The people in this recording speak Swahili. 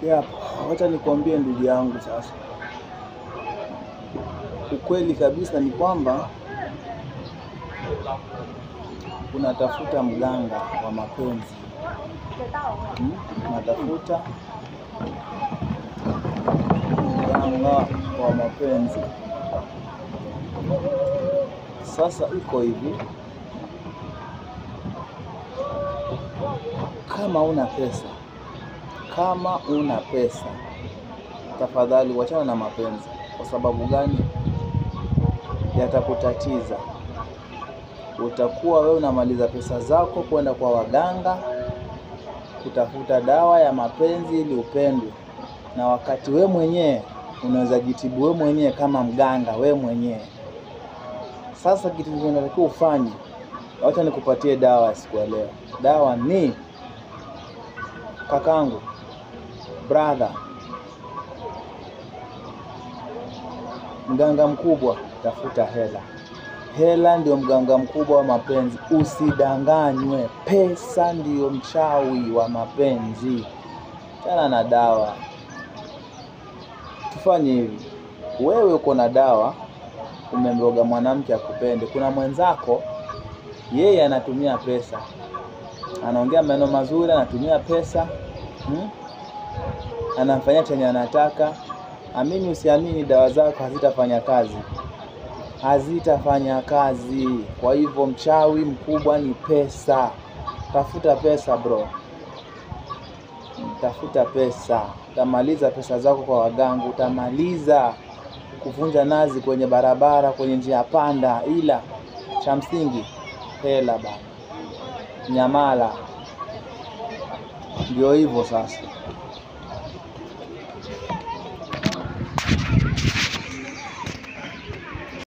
Yep, wacha nikwambie ndugu yangu sasa. Ukweli kabisa ni kwamba unatafuta mganga wa mapenzi. Unatafuta mganga wa mapenzi. Sasa iko hivi, kama una pesa, tafadhali wachana na mapenzi. Kwa sababu gani? Yatakutatiza. Utakuwa wewe unamaliza pesa zako kwenda kwa waganga kutafuta dawa ya mapenzi ili upendwe, na wakati we mwenyewe unaweza jitibu we mwenyewe kama mganga we mwenyewe. Sasa kitu unatakiwa ufanye, wacha nikupatie dawa siku ya leo. Dawa ni kakangu, brother, mganga mkubwa, tafuta hela. Hela ndio mganga mkubwa wa mapenzi. Usidanganywe, pesa ndio mchawi wa mapenzi. Tena na dawa. Tufanye hivi, wewe uko na dawa, umemroga mwanamke akupende. Kuna mwenzako yeye anatumia pesa, anaongea maneno mazuri, anatumia pesa, anamfanyia chenye anataka. Amini usiamini, dawa zako hazitafanya kazi. Kwa hivyo mchawi mkubwa ni pesa. Tafuta pesa bro, tafuta pesa. Utamaliza pesa zako kwa waganga, utamaliza kuvunja nazi kwenye barabara, kwenye njia panda. Ila cha msingi hela bana, nyamala. Ndio hivyo sasa.